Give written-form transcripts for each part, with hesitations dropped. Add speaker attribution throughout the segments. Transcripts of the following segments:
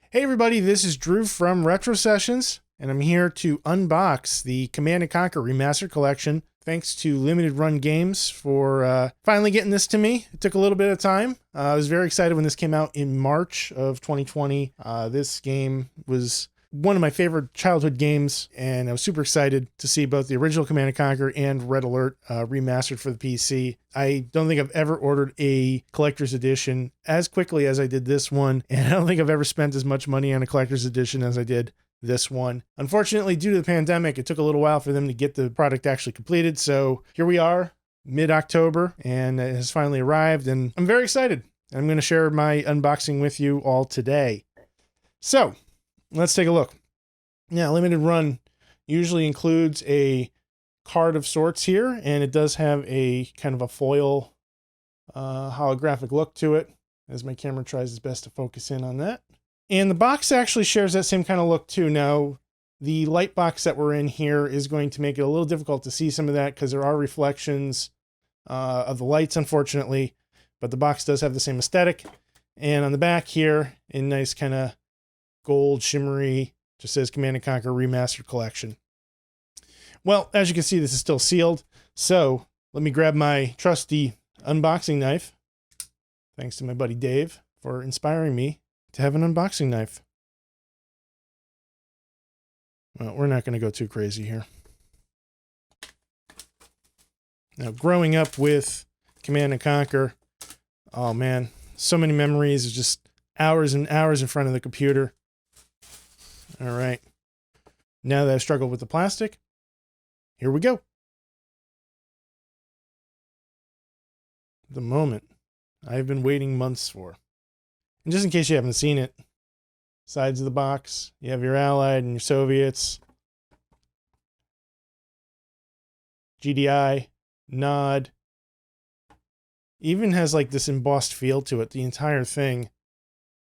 Speaker 1: Hey everybody, this is Drew from Retro Sessions, and I'm here to unbox the Command Conquer Remastered Collection. Thanks to Limited Run Games for finally getting this to me. It took a little bit of time. I was very excited when this came out in March of 2020. This game was one of my favorite childhood games, and I was super excited to see both the original Command & Conquer and Red Alert remastered for the PC. I don't think I've ever ordered a collector's edition as quickly as I did this one, and I don't think I've ever spent as much money on a collector's edition as I did this one. Unfortunately, due to the pandemic, it took a little while for them to get the product actually completed, so here we are, mid-October, and it has finally arrived, and I'm very excited. I'm going to share my unboxing with you all today. So, let's take a look. Now, Limited Run usually includes a card of sorts here, and it does have a kind of a foil holographic look to it, as my camera tries its best to focus in on that. And the box actually shares that same kind of look too. Now, the light box that we're in here is going to make it a little difficult to see some of that because there are reflections of the lights, unfortunately, but the box does have the same aesthetic. And on the back here, in nice kind of gold shimmery, just says Command & Conquer Remastered Collection. Well, as you can see, this is still sealed, so let me grab my trusty unboxing knife. Thanks to my buddy Dave for inspiring me to have an unboxing knife. Well, we're not going to go too crazy here. Now, growing up with Command & Conquer, oh man, so many memories, just hours and hours in front of the computer. All right. Now that I've struggled with the plastic, here we go. The moment I've been waiting months for. And just in case you haven't seen it, sides of the box, you have your Allied and your Soviets, GDI, nod. Even has like this embossed feel to it, the entire thing.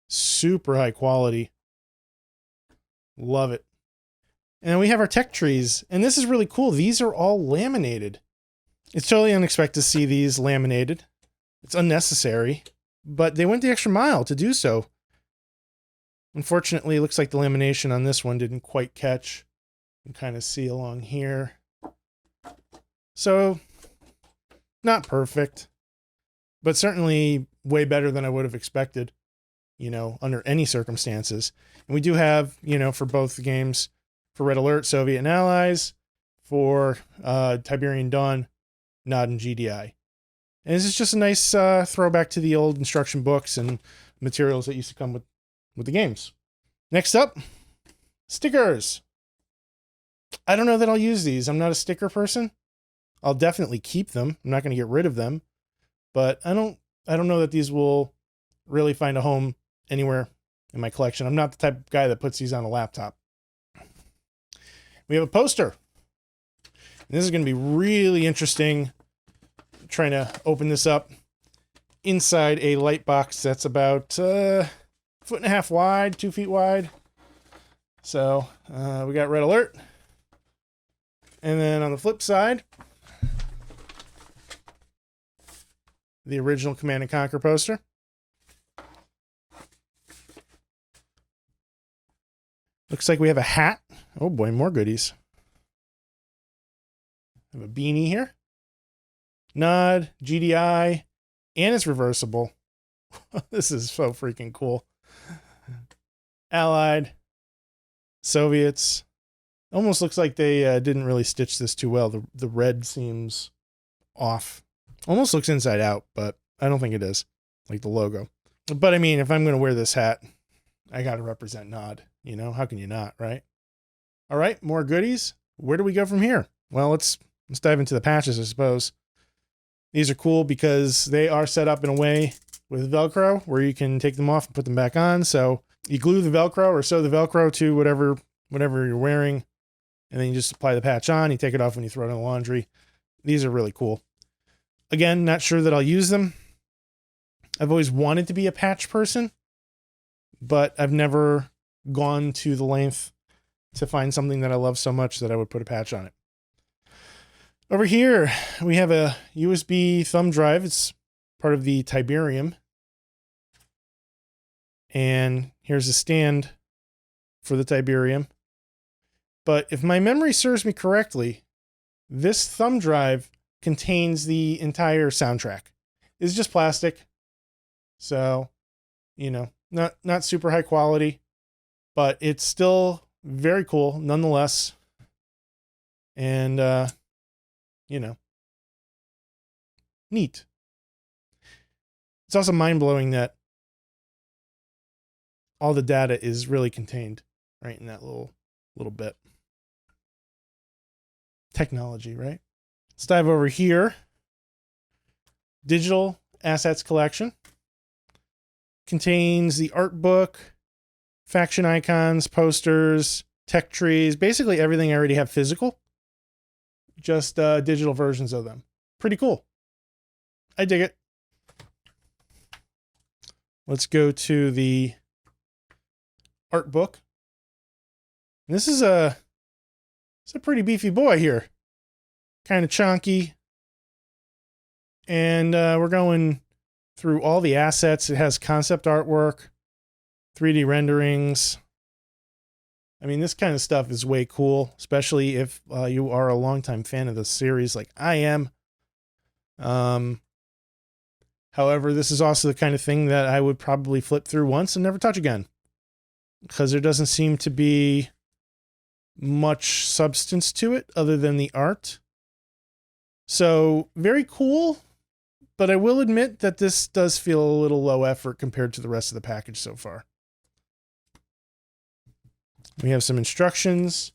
Speaker 1: Super high quality. Love it. And we have our tech trees, and this is really cool. These are all laminated. It's totally unexpected to see these laminated. It's unnecessary, but they went the extra mile to do so. Unfortunately, it looks like the lamination on this one didn't quite catch. You can kind of see along here. So, not perfect, but certainly way better than I would have expected, you know, under any circumstances. And we do have, you know, for both the games, for Red Alert, Soviet and Allies, for Tiberian Dawn, Nod and GDI. And this is just a nice throwback to the old instruction books and materials that used to come with the games. Next up, stickers. I don't know that I'll use these. I'm not a sticker person. I'll definitely keep them. I'm not going to get rid of them. But I don't know that these will really find a home anywhere in my collection. I'm not the type of guy that puts these on a laptop. We have a poster. And this is going to be really interesting. I'm trying to open this up inside a light box that's about 1.5 feet wide, 2 feet wide. So we got Red Alert. And then on the flip side, the original Command & Conquer poster. Looks like we have a hat. Oh boy, more goodies. We have a beanie here. Nod, GDI, and it's reversible. This is so freaking cool. Allied, Soviets. Almost looks like they didn't really stitch this too well. The red seems off. Almost looks inside out, but I don't think it is. Like the logo. But I mean, if I'm going to wear this hat, I got to represent Nod. You know, how can you not, right? All right, more goodies. Where do we go from here? Well, let's dive into the patches, I suppose. These are cool because they are set up in a way with Velcro where you can take them off and put them back on. So you glue the Velcro or sew the Velcro to whatever you're wearing, and then you just apply the patch on. You take it off when you throw it in the laundry. These are really cool. Again, not sure that I'll use them. I've always wanted to be a patch person, but I've never gone to the length to find something that I love so much that I would put a patch on it. Over here, we have a USB thumb drive. It's part of the Tiberium. And Here's a stand for the Tiberium. But if my memory serves me correctly, this thumb drive contains the entire soundtrack. It's just plastic. So, you know, not super high quality, but it's still very cool nonetheless. And, you know, neat. It's also mind-blowing that all the data is really contained right in that little bit. Technology, right? Let's dive over here. Digital Assets Collection. Contains the art book, faction icons, posters, tech trees, basically everything I already have physical. Just digital versions of them. Pretty cool. I dig it. Let's go to the art book. And this is it's a pretty beefy boy here. Kind of chunky. And we're going through all the assets. It has concept artwork, 3D renderings. I mean, this kind of stuff is way cool, especially if you are a longtime fan of the series like I am. However, this is also the kind of thing that I would probably flip through once and never touch again, because there doesn't seem to be much substance to it other than the art. So, very cool. But I will admit that this does feel a little low effort compared to the rest of the package so far. We have some instructions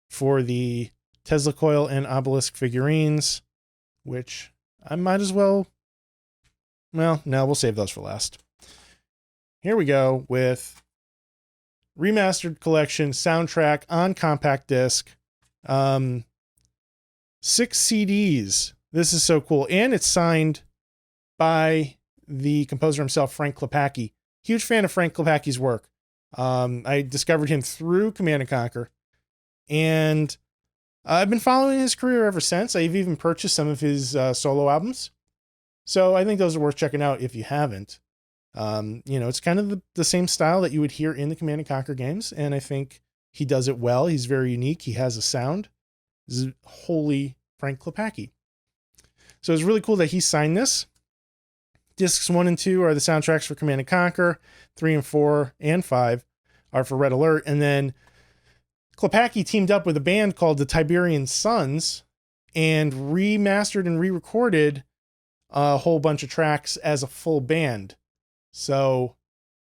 Speaker 1: for the Tesla Coil and Obelisk figurines, which I might as well... Well, no, we'll save those for last. Here we go with Remastered Collection soundtrack on compact disc. 6 CDs. This is so cool. And it's signed by the composer himself, Frank Klepacki. Huge fan of Frank Klepacki's work. I discovered him through Command and Conquer. And I've been following his career ever since. I've even purchased some of his solo albums. So I think those are worth checking out if you haven't. You know, it's kind of the same style that you would hear in the Command and Conquer games. And I think he does it well. He's very unique. He has a sound. This is wholly Frank Klepacki. So it's really cool that he signed this. Discs 1 and 2 are the soundtracks for Command and Conquer. 3 and 4 and 5 are for Red Alert. And then Klepacki teamed up with a band called the Tiberian Sons and remastered and re-recorded a whole bunch of tracks as a full band. So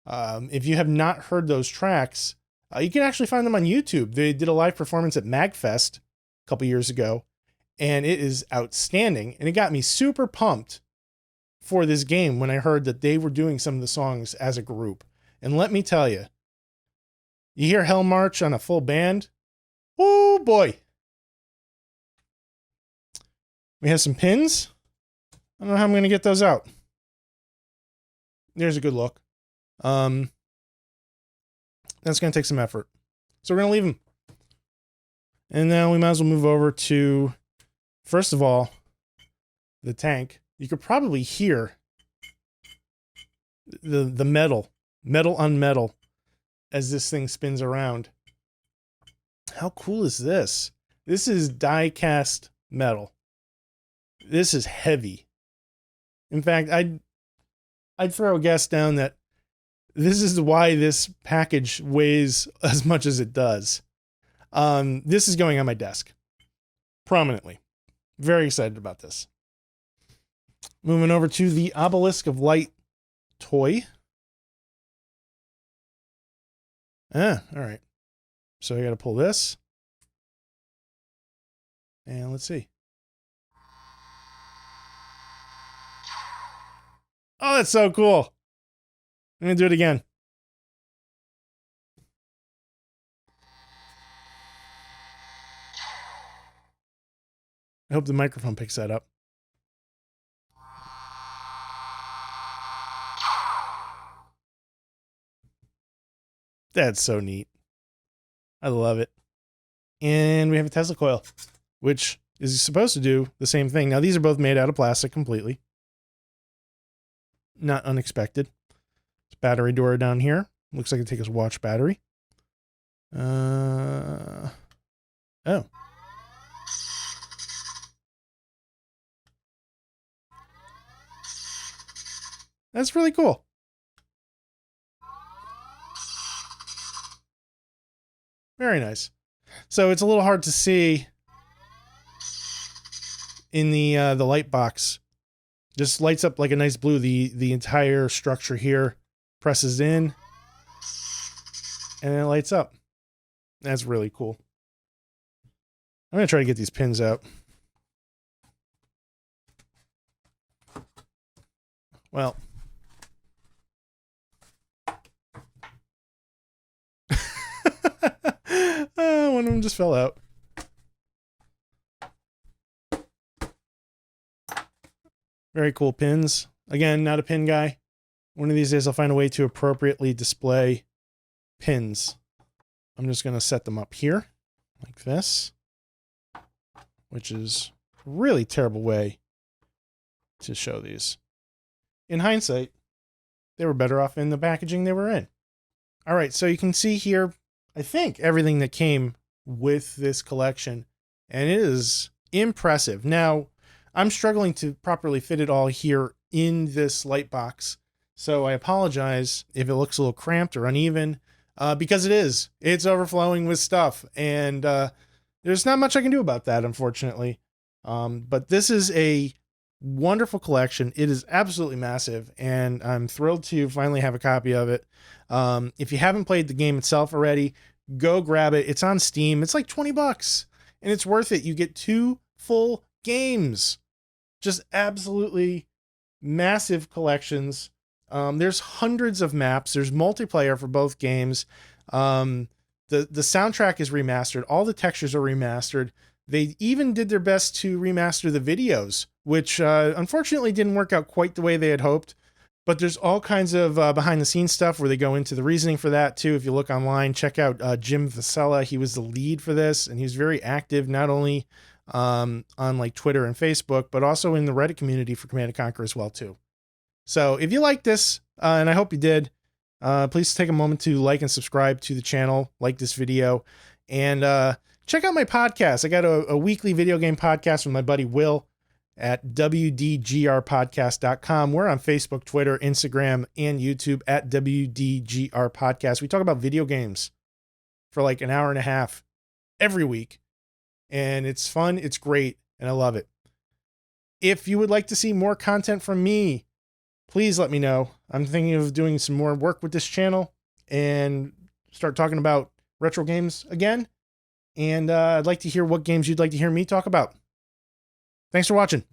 Speaker 1: if you have not heard those tracks, you can actually find them on YouTube. They did a live performance at MagFest a couple years ago, and it is outstanding. And it got me super pumped for this game when I heard that they were doing some of the songs as a group. And let me tell you, you hear Hell March on a full band, oh boy. We have some pins. I don't know how I'm going to get those out. There's a good look. That's going to take some effort. So we're going to leave them. And now we might as well move over to, first of all, the tank. You could probably hear the metal on metal as this thing spins around. How cool is this? This is die cast metal. This is heavy. In fact, I'd throw a guess down that this is why this package weighs as much as it does. This is going on my desk prominently. Very excited about this. Moving over to the Obelisk of Light Toy. All right. So I got to pull this. And let's see. Oh, that's so cool. I'm going to do it again. I hope the microphone picks that up. That's so neat. I love it. And we have a Tesla coil, which is supposed to do the same thing. Now, these are both made out of plastic completely. Not unexpected. Battery door down here. Looks like it takes a watch battery. Oh. That's really cool. Very nice. So it's a little hard to see in the light box. Just lights up like a nice blue. The entire structure here presses in and it lights up. That's really cool. I'm gonna try to get these pins out. Well, one of them just fell out. Very cool pins. Again, not a pin guy. One of these days I'll find a way to appropriately display pins. I'm just going to set them up here like this, which is a really terrible way to show these. In hindsight, they were better off in the packaging they were in. All right, so you can see here, I think, everything that came with this collection, and it is impressive. Now, I'm struggling to properly fit it all here in this light box, so I apologize if it looks a little cramped or uneven, because it is. It's overflowing with stuff, and there's not much I can do about that, unfortunately. But this is a wonderful collection. It is absolutely massive, and I'm thrilled to finally have a copy of it. If you haven't played the game itself already, go grab it. It's on Steam. It's like 20 bucks, and it's worth it. You get 2 full games. Just absolutely massive collections. There's hundreds of maps. There's multiplayer for both games. The soundtrack is remastered. All the textures are remastered. They even did their best to remaster the videos, which unfortunately didn't work out quite the way they had hoped. But there's all kinds of behind the scenes stuff where they go into the reasoning for that too. If you look online, check out Jim Vasella. He was the lead for this, and he was very active, not only on like Twitter and Facebook, but also in the Reddit community for Command Conquer as well too. So if you like this, and I hope you did, please take a moment to like and subscribe to the channel, like this video, and check out my podcast. I got a weekly video game podcast with my buddy Will at wdgrpodcast.com. We're on Facebook, Twitter, Instagram, and YouTube at WDGR Podcast. We talk about video games for like an hour and a half every week. And it's fun, it's great, and I love it. If you would like to see more content from me, please let me know. I'm thinking of doing some more work with this channel and start talking about retro games again. And I'd like to hear what games you'd like to hear me talk about. Thanks for watching.